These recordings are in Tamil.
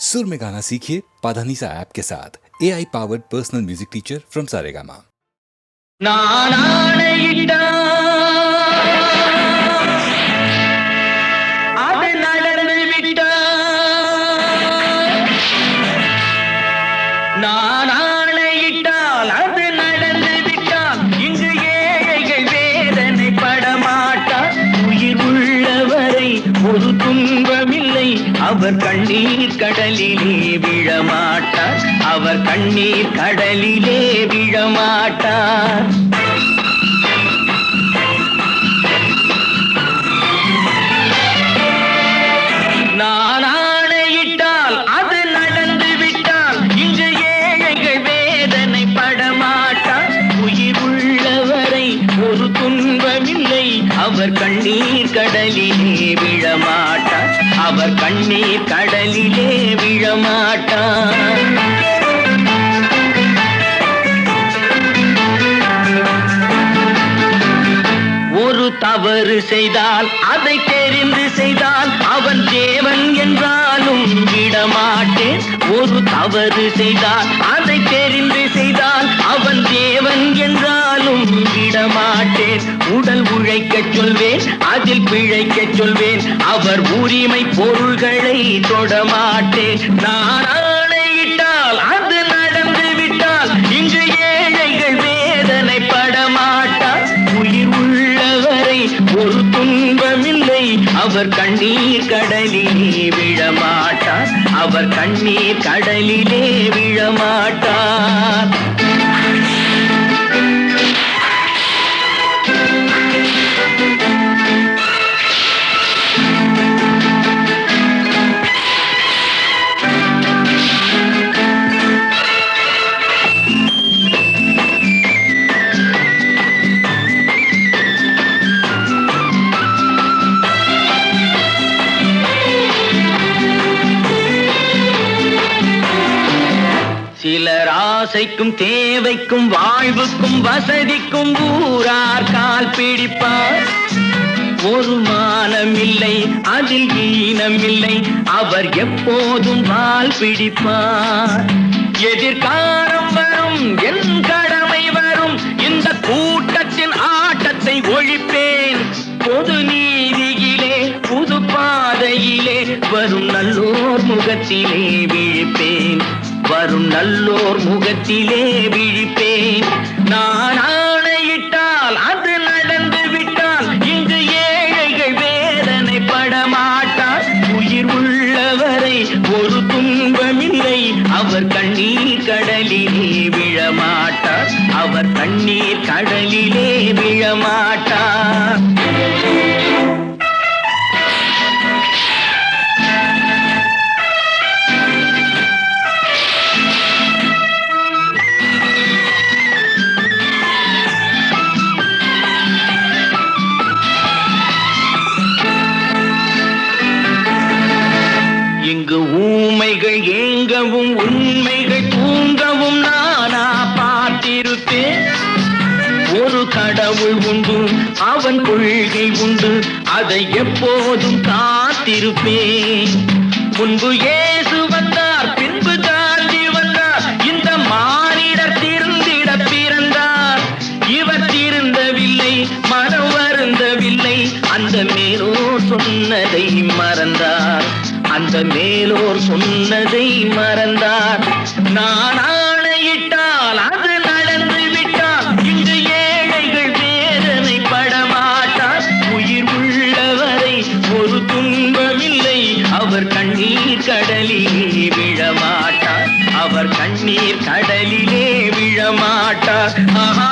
सुर में गाना सीखिए पाधानीसा ऐप के साथ AI powered personal music teacher from Saregama. நான் ஆணையிட்டா அது நடந்து விட்டா நான் ஆணையிட்டால் அது நடந்து விட்டால் இங்கு ஏழைகள் வேதனை படமாட்டார். உயிர் உள்ளவரை ஒரு துன்பமில்லை, அவர் கண்ணீர் கடலிலே விழமாட்டார், அவர் கண்ணீர் கடலிலே விழமாட்டார். நான் ஆணையிட்டால் அது நடந்து விட்டால் இங்கு ஏழைகள் வேதனை படமாட்டார். உயிர் உள்ளவரை ஒரு துன்பமில்லை, அவர் கண்ணீர் கடலிலே விழமாட்டார், அவர் கண்ணீர் கடலிலே விழமாட்டார். ஒரு தவறு செய்தால் அதை தெரிந்து செய்தால் அவன் தேவன் என்றாலும் விடமாட்டேன். ஒரு தவறு செய்தால் அதை தெரிந்து செய்தால் அவன் தேவன் என்றாலும் விடமாட்டேன். உடல் உழைக்கச் சொல்வேன், அதில் பிழைக்கச் சொல்வேன், அவர் உரிமை பொருள்களை தொடமாட்டேன். நான் ஆணையிட்டால் அது நடந்து விட்டால் இங்கு ஏழைகள் வேதனை படமாட்டார். உயிர் உள்ளவரை ஒரு துன்பமில்லை, அவர் கண்ணீர் கடலிலே விழமாட்டார், அவர் கண்ணீர் கடலிலே விழமாட்டார். சிலர் ஆசைக்கும் தேவைக்கும் வாழ்வுக்கும் வசதிக்கும் ஊரார் கால் பிடிப்பார். ஒரு மானமில்லை, அதில் ஈனமில்லை, அவர் எப்போதும் வால் பிடிப்பார். எதிர்காலம் வரும், என் கடமை வரும், இந்த கூட்டத்தின் ஆட்டத்தை ஒழிப்பேன். பொது நீதியிலே புது பாதையிலே வரும் நல்லோர் முகத்திலே விழிப்பேன், வரும் நல்லோர் முகத்திலே விழிப்பேன். நான் ஆணையிட்டால் அது நடந்து விட்டால் இங்கு ஏழைகள் வேதனை படமாட்டார். உயிர் உள்ளவரை ஒரு துன்பமில்லை, அவர் கண்ணீர் கடலிலே விழமாட்டார், அவர் கண்ணீர் கடலிலே விழமாட்டார். இங்கு ஊமைகள் ஏங்கவும் உண்மைகள் தூங்கவும் நானா பார்த்திருப்பேன். ஒரு கடவுள் உண்டு, அவன் கொள்கை உண்டு, அதை எப்போதும் காத்திருப்பேன். முன்பு இயேசு வந்தார், பின்பு காந்தி வந்தார், இந்த மானிடர் திருந்திட பிறந்தார். இவர் திருந்தவில்லை, மனம் வருந்தவில்லை, அந்த மேலோர் சொன்னதை மறந்தார், அந்த மேலோர் சொன்னதை மறந்தார். நான் ஆணையிட்டால் அது நடந்து விட்டால் இங்கு ஏழைகள் வேதனை படமாட்டார். உயிர் உள்ளவரை ஒரு துன்பமில்லை, அவர் கண்ணீர் கடலிலே விழமாட்டார், அவர் கண்ணீர் கடலிலே விழமாட்டார். ஆஹா.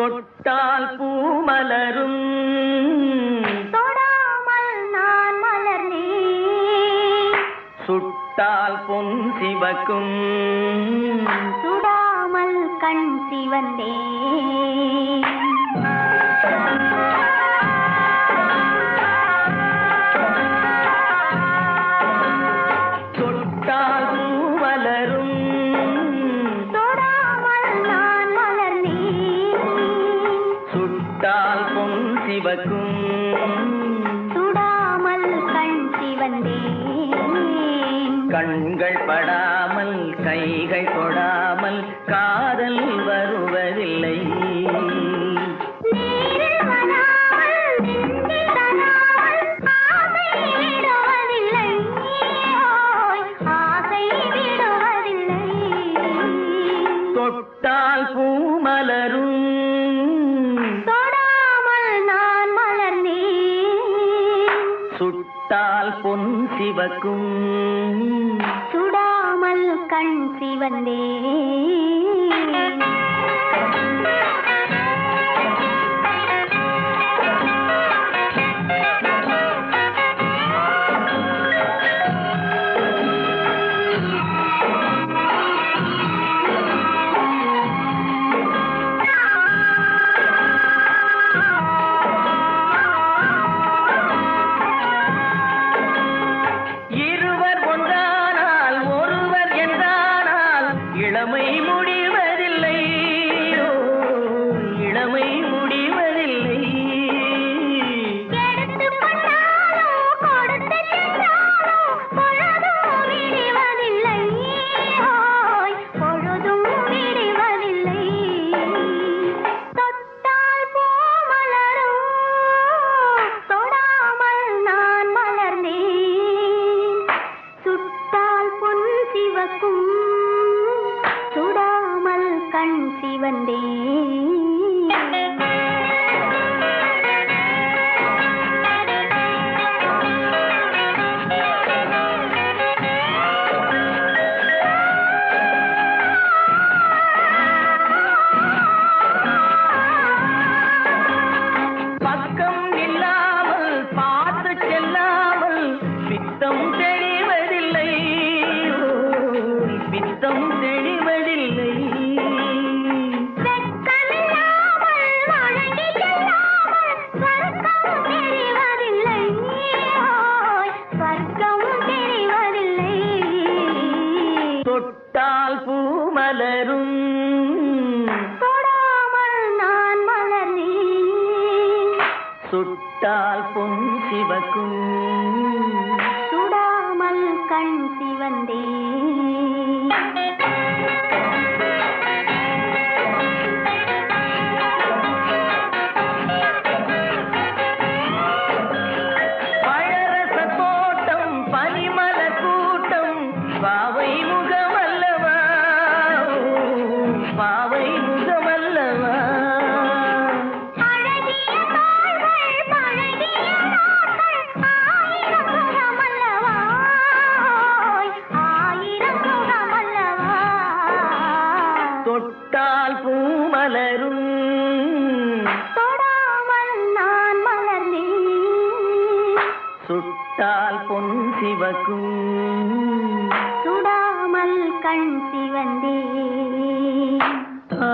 தொட்டால் பூ மலரும் தொடாமல் நான் மலர்ந்தேன் சுட்டால் பொன் சிவக்கும் சுடாமல் கண் சிவந்தேன் தொட்டால் பூ மலரும் தொடாமல் நான் மலர்ந்தேன் சுட்டால் பொன் சிவக்கும் சுடாமல் கண் சிவந்தேன் கண்கள் படாமல் கைகள் தொடாமல் காதல் வருவதில்லை நீரில் வராமல் நெஞ்சில் தராமல் ஆசை விடுவதில்லை ஓய், ஆசை விடுவதில்லை தொட்டால் பூ மலரும் தொடாமல் நான் மலர்ந்தேன் சுட்டால் பொன் சிவக்கும் சுடாமல் கண் சிவந்தேன் இருவர் ஒன்றானால் ஒருவர் என்றானால் இளமை முடிவதில்லை ஓ, இளமை முடிவதில்லை எடுத்துக் கொண்டாலோ கொடுத்து சென்றாலோ பொழுதும் விடுவதில்லை ஓய், பொழுதும் விடுவதில்லை தொட்டால் பூ மலரும் தொடாமல் நான் மலர்ந்தேன் சுட்டால் பொன் சிவக்கும் சுடாமல் கண் சிவந்தேன் பக்கம் இல்லாமல் பார்த்து செல்லாமல் பித்தம் தெளிவதில்லை ஓ, பித்தம் தெளிவதில்லை வெட்கமில்லாமல் வழங்கி செல்லாமல் ஸ்வர்க்கம் தெரிவதில்லை ஓய், ஸ்வர்க்கம் தெரிவதில்லை தொட்டால் பூ மலரும் தொடாமல் நான் மலர்ந்தேன் சுட்டால் பொன் சிவக்கும் சுடாமல் கண் சிவந்தேன் பழரச தோட்டம் பனிமல கூட்டம் பாவை முகமல்லவா ஓ, பாவை முகமல்லவா அழகிய தாள்கள் பழகிய நாட்கள் ஆயிரம் சுகமல்லவா ஓய், ஆயிரம் சுகமல்லவா தொட்டால் பூ மலரும் தொடாமல் நான் மலர்ந்தேன் சுட்டால் பொன் சிவக்கும் சுடாமல் கண் சிவந்தேன் ஆ.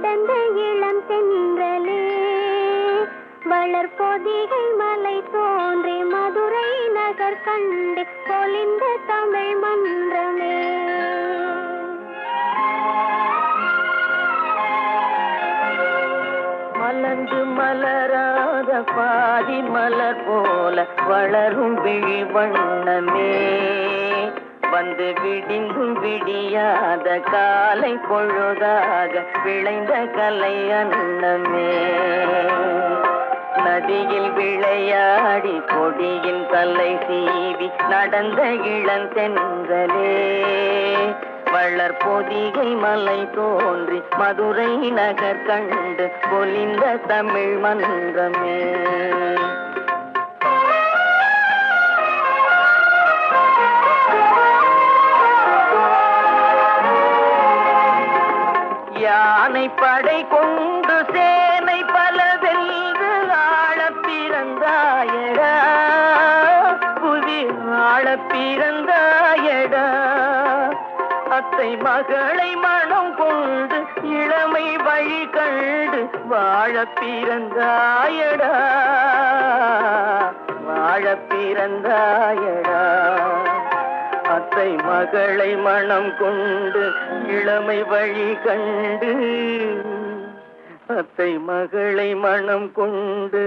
நடந்த இளம் தென்றலே வளர்பொதிகை மலை தோன்றி மதுரை நகர் கண்டு பொலிந்த தமிழ் மன்றமே. மலர்ந்து மலராத பாதி மலர் போல வளரும் விழி வண்ணமே, வந்து விடிந்தும் விடியாத காலை பொழுதாக விளைந்த கலை அன்னமே. நதியில் விளையாடி கொடியின் தலை சீவி நடந்த இளந்தென்றலே வளர்பொதிகை மலை தோன்றி மதுரை நகர் கண்டு பொலிந்த தமிழ் மன்றமே. யானை படை கொண்டு சேனை பல வென்று ஆளப் பிறந்தாயடா, புவி ஆளப் பிறந்தாயடா. அத்தை மகளை மனம் கொண்டு இளமை வழி கண்டு வாழப் பிறந்தாயடா, வாழப் பிறந்தாயடா. அத்தை மகளை மனம் கொண்டு இளமை வழி கண்டு, அத்தை மகளை மனம் கொண்டு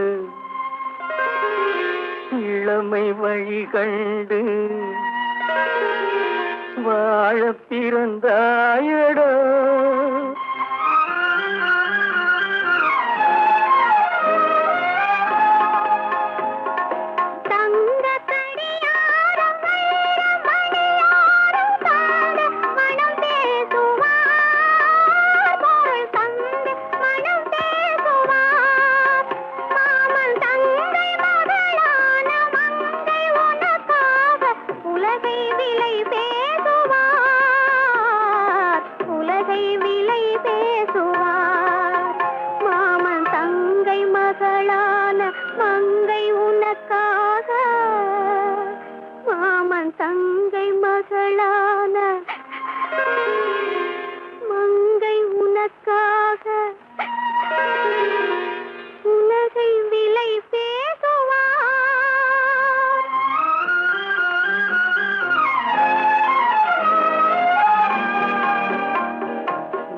இளமை வழி கண்டு வாழப் பிறந்தாயடா. தங்கை மகளான மங்கை உனக்காக உலகை விலை பேசுவார்.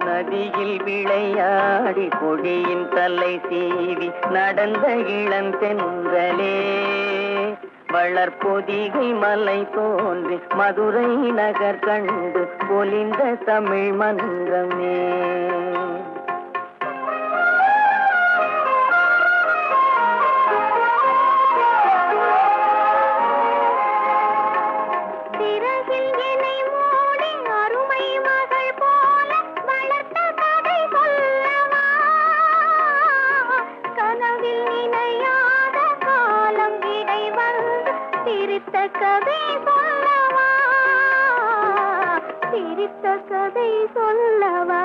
நதியில் விளையாடி கொடியின் தலை சீவி நடந்த இளந்தென்றலே வளர்பொதிகை மலை தோன்றி மதுரை நகர் கண்டு பொலிந்த தமிழ் மன்றமே. கதை சொல்லவா, சிரித்த கதை சொல்லவா.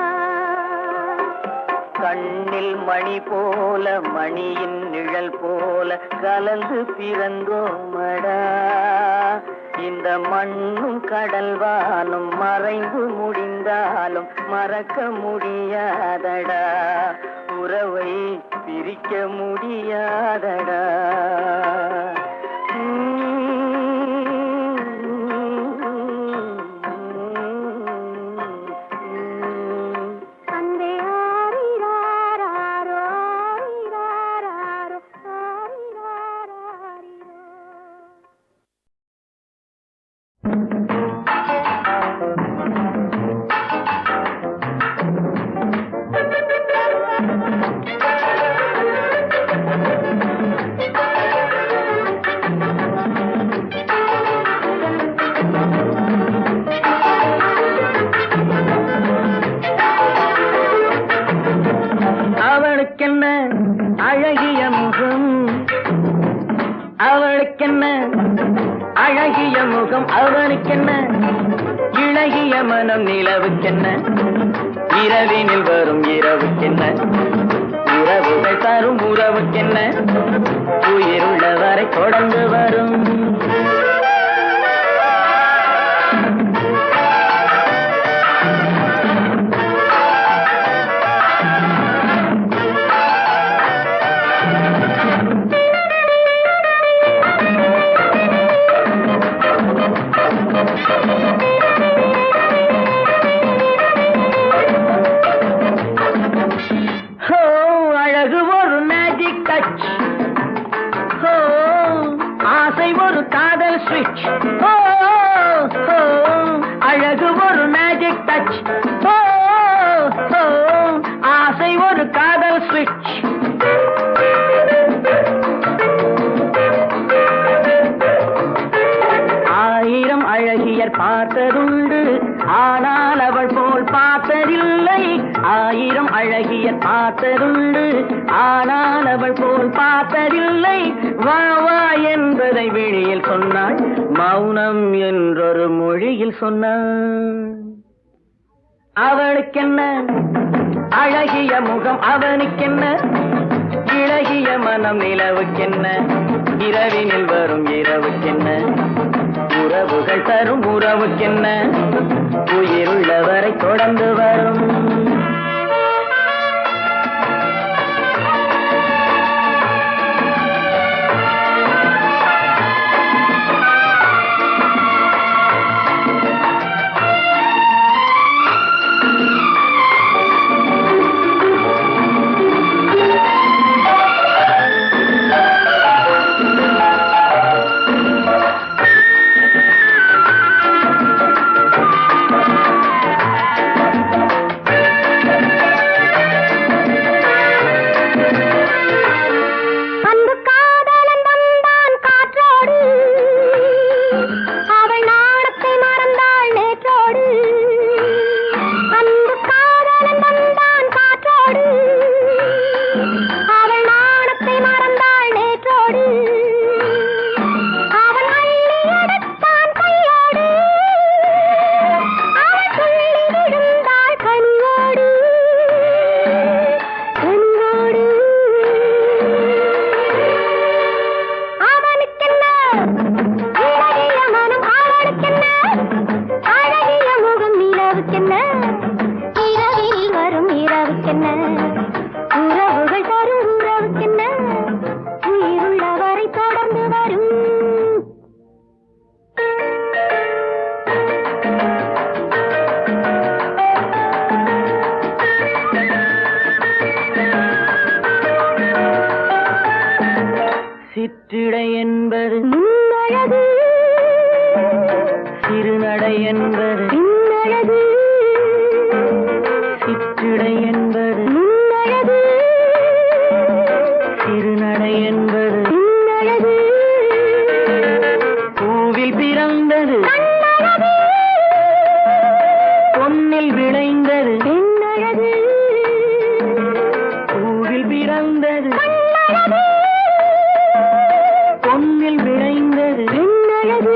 கண்ணில் மணி போல மணியின் நிழல் போல கலந்து பிறந்தோமடா, இந்த மண்ணும் கடல்வானும் மறைந்து முடிந்தாலும் மறக்க முடியாதடா, உறவை பிரிக்க முடியாதடா. அவளுக்கென்ன அழகிய முகம், அவளுக்கென்ன அழகிய முகம், அவனுக்கென்ன இழகிய மனம், நிலவுக்கென்ன இரவினில் வரும் இரவுக்கென்ன உறவுகள் தரும் உறவுக்கென்ன உயிருள்ள வரை தொடர்ந்து வரும். ஸ்விட்ச் அழகு ஒரு மேஜிக் டச் ஆசை ஒரு காதல் ஸ்விட்ச் ஆயிரம் அழகியர் பார்த்ததுண்டு ஆனால் அவள் போல் பார்த்ததில்லை ஆயிரம் அழகியர் பார்த்ததுண்டு ஆனால் அவள் போல் பார்த்ததில்லை வா வா என்பதை வெளியில் சொன்னாள் மௌனம் என்றொரு மொழியில் சொன்னாள் அவளுக்கென்ன அழகிய முகம் அவனுக்கென்ன இளகிய மனம் நிலவுக்கென்ன இரவினில் வரும் இரவுக்கென்ன உறவுகள் தரும் உறவுக்கென்ன உயிருள்ளவரை தொடர்ந்து வரும் சிற்றிடை என்பது முன்னழகு சிறுநடை என்பது பின்னழகு சிற்றிடை என்பது முன்னழகு சிறுநடை என்பது பின்னழகு பூவில் பிறந்தது பொன்னில் விளைந்தது பின்னழகு பூவில் பிறந்தது பொன்னில் விளைந்தது பின்னழகு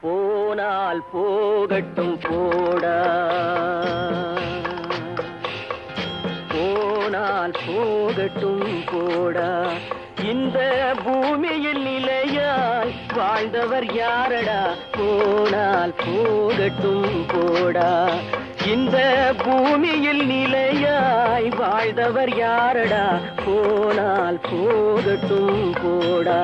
போனால் போகட்டும் போடா போனால் போகட்டும் போடா இந்த பூமியில் நிலையாய் வாழ்ந்தவர் யாரடா போனால் போகட்டும் போடா இந்த பூமியில் நிலையாய் வாழ்ந்தவர் யாரடா போனால் போகட்டும் போடா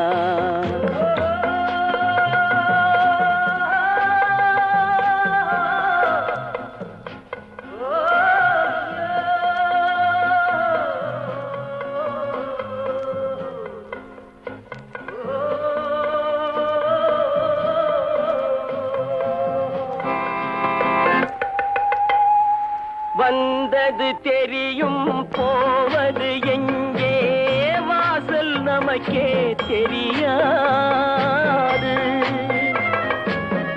வருவது தெரியும் போவது எங்கே வாசல் நமக்கே தெரியாது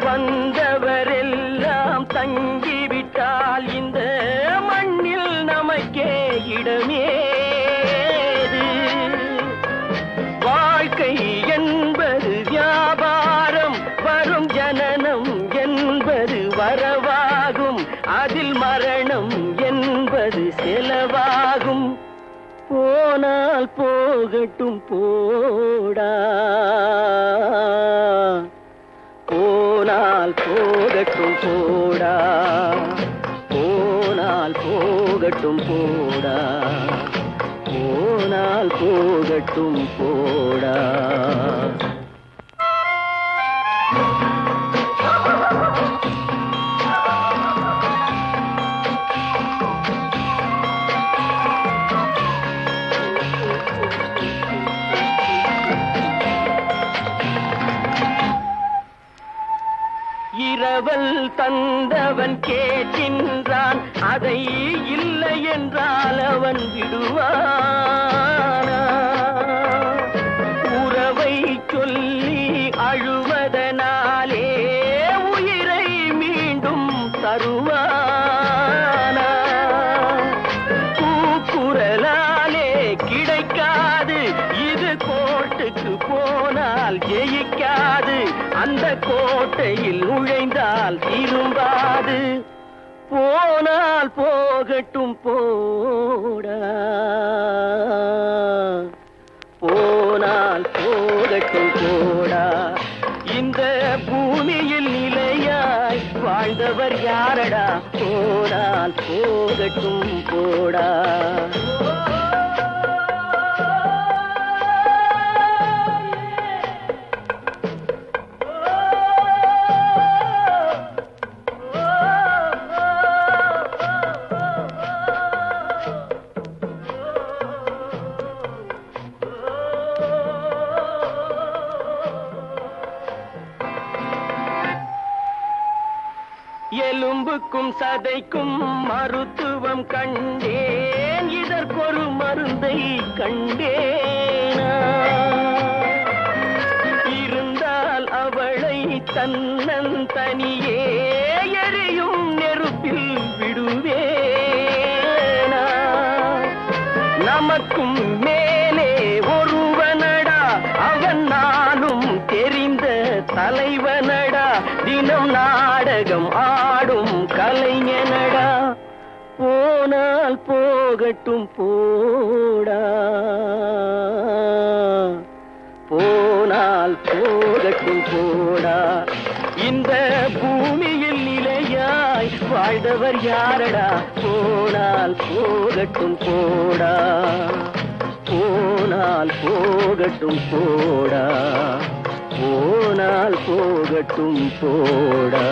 வந்தவரெல்லாம் தங்கிவிட்டால் இந்த மண்ணில் நமக்கே இடமேது வாழ்க்கை என்பது வியாபாரம் வரும் ஜனனம் என்பது வரவாகும் அதில் மரணம் என்பது செலவாகும் போனால் போகட்டும் போடா போனால் போகட்டும் போடா போனால் போகட்டும் போடா போனால் போகட்டும் போடா இரவல் தந்தவன் கேட்கின்றான் அதை இல்லை என்றால் அவன் விடுவானா உறவை சொல்லி அழுவதனாலே உயிரை மீண்டும் தருவானா கூக்குரலாலே கிடைக்காது இது கோர்ட்டுக்கு போனால் ஜெயிக்காது அந்த கோட்டையில் நுழைந்தால் திரும்பாது போனால் போகட்டும் போடா போனால் போகட்டும் போடா இந்த பூமியில் நிலையாய் வாழ்ந்தவர் யாரடா போனால் போகட்டும் போடா எலும்புக்கும் சதைக்கும் மருத்துவம் கண்டேன் இதற்கொரு மருந்தை கண்டேனா இருந்தால் அவளை தன்னந்தனியே எரியும் நெருப்பில் விடுவேனா நமக்கும் மேலே ஒருவனடா அவன் நானும் தெரிந்த தலைவனடா தினம் நாடகம் ஆடும் கலைஞனடா போனால் போகட்டும் போடா போனால் போகட்டும் போடா இந்த பூமியில் நிலையாய் வாழ்ந்தவர் யாரடா போனால் போகட்டும் போடா போனால் போகட்டும் போடா போனால் போகட்டும் போடா